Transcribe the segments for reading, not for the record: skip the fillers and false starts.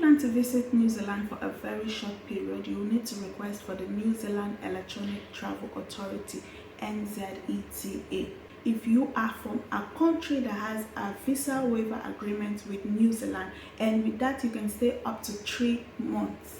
plan to visit New Zealand for a very short period, you will need to request for the New Zealand Electronic Travel Authority (NZETA). If you are from a country that has a visa waiver agreement with New Zealand, and with that you can stay up to 3 months.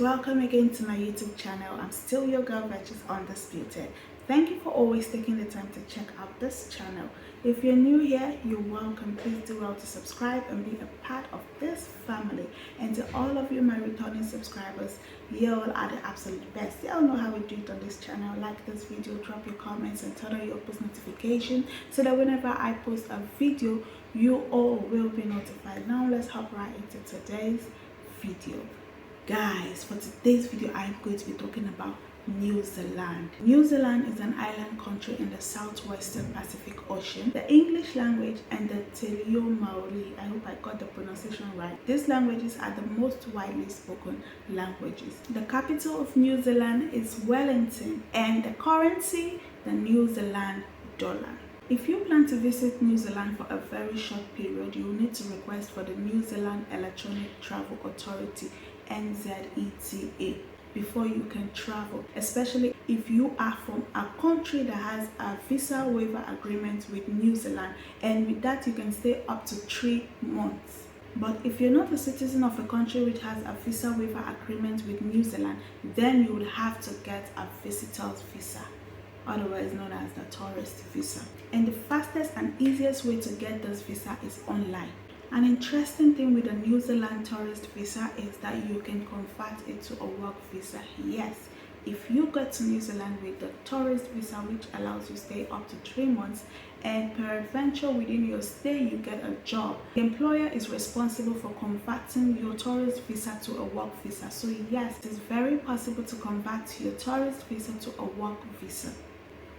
Welcome again to my YouTube channel. I'm still your girl Virtues Undisputed. Thank you for always taking the time to check out this channel. If you're new here, you're welcome. Please do well to subscribe and be a part of this family. And to all of you my returning subscribers, you all are the absolute best. You all know how we do it on this channel. Like this video, drop your comments, and turn on your post notification so that whenever I post a video, you all will be notified. Now let's hop right into today's video. Guys, for today's video I am going to be talking about New Zealand. New Zealand is an island country in the southwestern Pacific Ocean. The English language and the Telio Maori, I hope I got the pronunciation right, these languages are the most widely spoken languages. The capital of New Zealand is Wellington, and the currency, the New Zealand dollar. If you plan to visit New Zealand for a very short period, you will need to request for the New Zealand Electronic Travel Authority (NZETA) before you can travel, especially if you are from a country that has a visa waiver agreement with New Zealand, and with that you can stay up to 3 months. But if you're not a citizen of a country which has a visa waiver agreement with New Zealand, then you would have to get a visitor's visa, otherwise known as the tourist visa. And the fastest and easiest way to get this visa is online. An interesting thing with the New Zealand tourist visa is that you can convert it to a work visa. Yes, if you get to New Zealand with the tourist visa, which allows you to stay up to 3 months, and peradventure within your stay you get a job, the employer is responsible for converting your tourist visa to a work visa. So yes, it is very possible to convert your tourist visa to a work visa.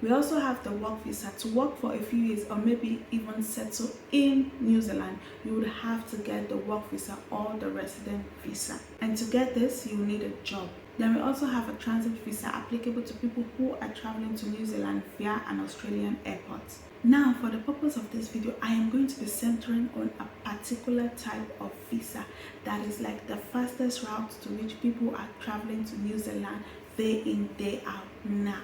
We also have the work visa. To work for a few years or maybe even settle in New Zealand, you would have to get the work visa or the resident visa. And to get this, you need a job. Then we also have a transit visa applicable to people who are traveling to New Zealand via an Australian airport. Now, for the purpose of this video, I am going to be centering on a particular type of visa that is like the fastest route to which people are traveling to New Zealand day in, day out now.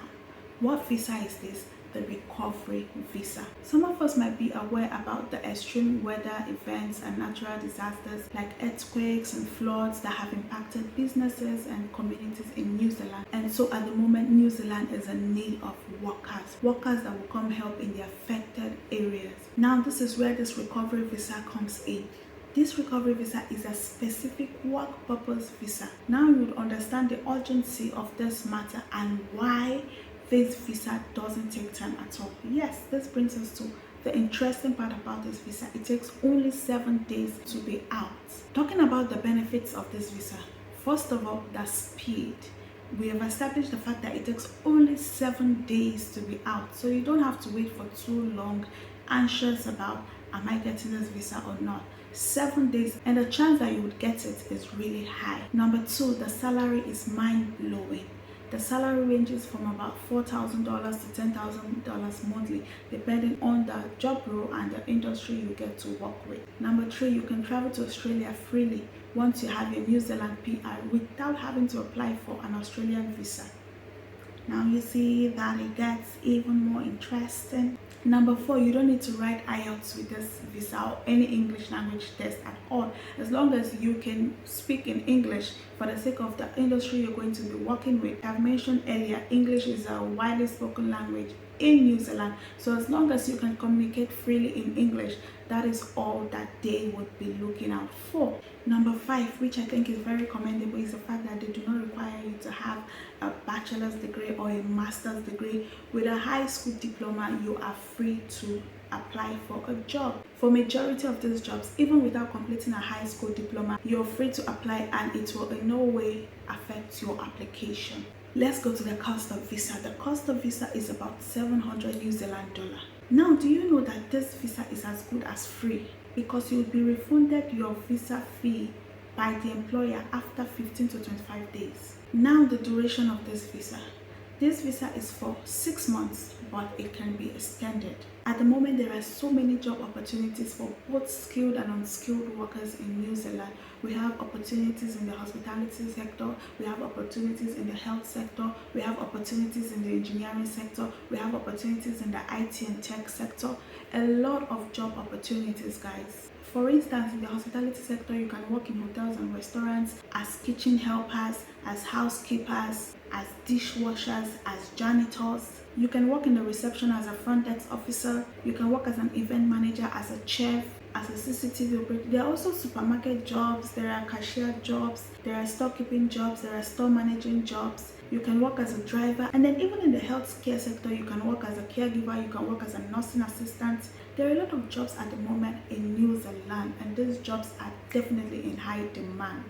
What visa is this? The recovery visa. Some of us might be aware about the extreme weather events and natural disasters like earthquakes and floods that have impacted businesses and communities in New Zealand. And so at the moment, New Zealand is in need of workers that will come help in the affected areas. Now this is where this recovery visa comes in. This recovery visa is a specific work purpose visa. Now you would understand the urgency of this matter and why this visa doesn't take time at all. Yes, this brings us to the interesting part about this visa. It takes only 7 days to be out. Talking about the benefits of this visa, first of all, the speed. We have established the fact that it takes only 7 days to be out, so you don't have to wait for too long, anxious about am I getting this visa or not. 7 days, and the chance that you would get it is really high. Number 2, the salary is mind-blowing. The salary ranges from about $4,000 to $10,000 monthly, depending on the job role and the industry you get to work with. Number 3, you can travel to Australia freely once you have your New Zealand PR without having to apply for an Australian visa. Now you see that it gets even more interesting. Number 4, you don't need to write IELTS with this visa or any English language test at all, as long as you can speak in English for the sake of the industry you're going to be working with. I've mentioned earlier, English is a widely spoken language in New Zealand, so as long as you can communicate freely in English, that is all that they would be looking out for. Number 5, which I think is very commendable, is the fact that they do not require you to have a bachelor's degree or a master's degree. With a high school diploma, you are free to apply for a job. For majority of these jobs, even without completing a high school diploma, you're free to apply and it will in no way affect your application. Let's go to the cost of visa. The cost of visa is about 700 New Zealand dollar. Now, do you know that this visa is as good as free? Because you will be refunded your visa fee by the employer after 15 to 25 days. Now, the duration of this visa. This visa is for 6 months, but it can be extended. At the moment, there are so many job opportunities for both skilled and unskilled workers in New Zealand. We have opportunities in the hospitality sector, we have opportunities in the health sector, we have opportunities in the engineering sector, we have opportunities in the IT and tech sector. A lot of job opportunities, guys. For instance, in the hospitality sector, you can work in hotels and restaurants as kitchen helpers, as housekeepers, as dishwashers, as janitors. You can work in the reception as a front desk officer. You can work as an event manager, as a chef, as a CCTV operator. There are also supermarket jobs, there are cashier jobs, there are storekeeping jobs, there are store managing jobs. You can work as a driver, and then even in the healthcare sector, you can work as a caregiver, you can work as a nursing assistant. There are a lot of jobs at the moment in New Zealand, and these jobs are definitely in high demand.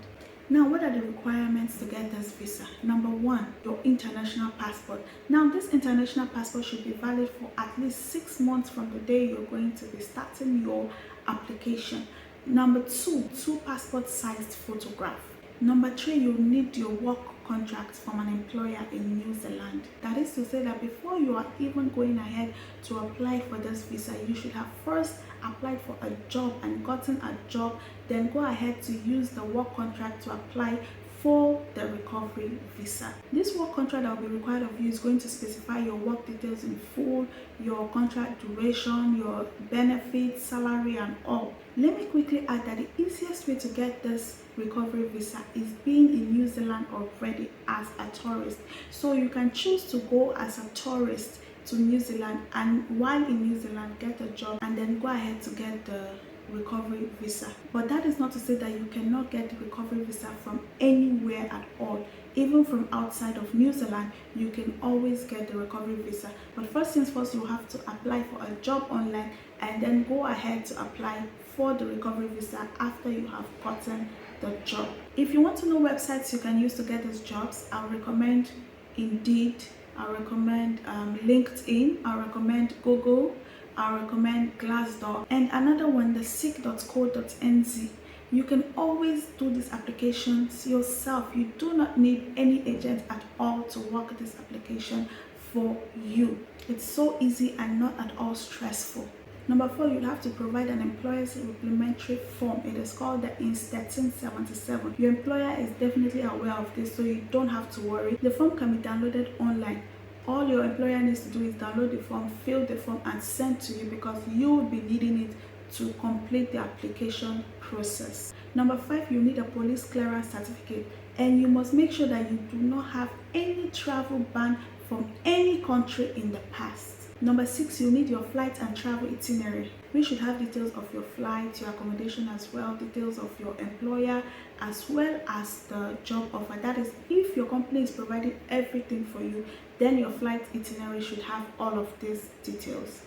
Now, what are the requirements to get this visa? Number one, your international passport. Now, this international passport should be valid for at least 6 months from the day you're going to be starting your application. Number two passport-sized photographs. Number three, you need your work contract from an employer in New Zealand. That is to say that before you are even going ahead to apply for this visa, you should have first applied for a job and gotten a job, then go ahead to use the work contract to apply for the recovery visa. This work contract that will be required of you is going to specify your work details in full, your contract duration, your benefits, salary, and all. Let me quickly add that the easiest way to get this recovery visa is being in New Zealand already as a tourist. So you can choose to go as a tourist to New Zealand, and while in New Zealand get a job and then go ahead to get the recovery visa. But that is not to say that you cannot get the recovery visa from anywhere at all. Even from outside of New Zealand, you can always get the recovery visa. But first things first, you have to apply for a job online and then go ahead to apply for the recovery visa after you have gotten the job. If you want to know websites you can use to get these jobs, I recommend Indeed, I recommend LinkedIn, I recommend Google, I recommend Glassdoor, and another one, the seek.co.nz. You can always do these applications yourself. You do not need any agent at all to work this application for you. It's so easy and not at all stressful. Number four, you'll have to provide an employer's supplementary form. It is called the INS 1377. Your employer is definitely aware of this, so you don't have to worry. The form can be downloaded online. All your employer needs to do is download the form, fill the form, and send to you, because you will be needing it to complete the application process. Number five, you need a police clearance certificate, and you must make sure that you do not have any travel ban from any country in the past. Number six, you need your flight and travel itinerary. We should have details of your flight, your accommodation as well, details of your employer, as well as the job offer. That is, if your company is providing everything for you, then your flight itinerary should have all of these details.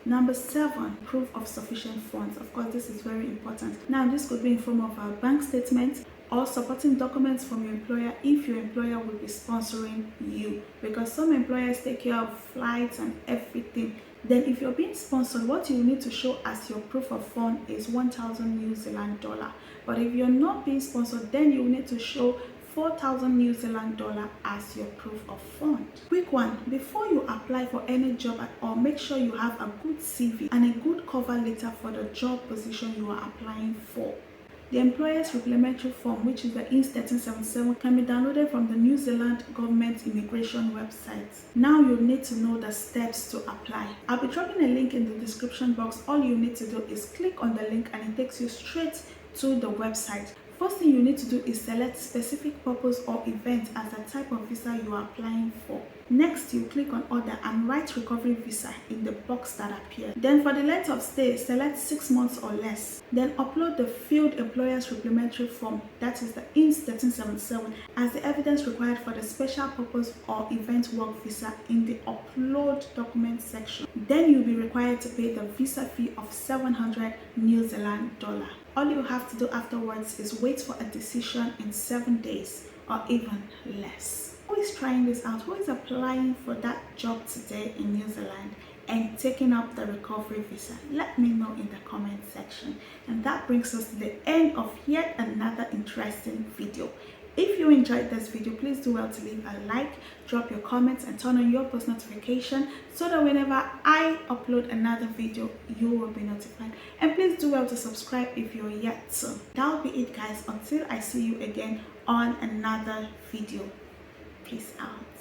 Number seven, proof of sufficient funds. Of course, this is very important. Now, this could be in form of a bank statement or supporting documents from your employer if your employer will be sponsoring you, because some employers take care of flights and everything. Then if you're being sponsored, what you need to show as your proof of fund is 1,000 New Zealand dollar. But if you're not being sponsored, then you need to show 4,000 New Zealand dollar as your proof of fund. Quick one, before you apply for any job at all, make sure you have a good CV and a good cover letter for the job position you are applying for. The employer's supplementary form, which is the INS 1377, can be downloaded from the New Zealand government immigration website. Now you need to know the steps to apply. I'll be dropping a link in the description box. All you need to do is click on the link and it takes you straight to the website. First thing you need to do is select specific purpose or event as the type of visa you are applying for. Next, you click on order and write recovery visa in the box that appears. Then for the length of stay, select 6 months or less. Then upload the filled employer's supplementary form, that is the INS 1377, as the evidence required for the special purpose or event work visa in the upload document section. Then you'll be required to pay the visa fee of 700 New Zealand dollar. All you have to do afterwards is wait for a decision in 7 days or even less. Who is trying this out? Who is applying for that job today in New Zealand and taking up the recovery visa? Let me know in the comment section. And that brings us to the end of yet another interesting video. If you enjoyed this video, please do well to leave a like, drop your comments, and turn on your post notification so that whenever I upload another video, you will be notified. And please do well to subscribe if you're yet to. That'll be it, guys. Until I see you again on another video. Peace out.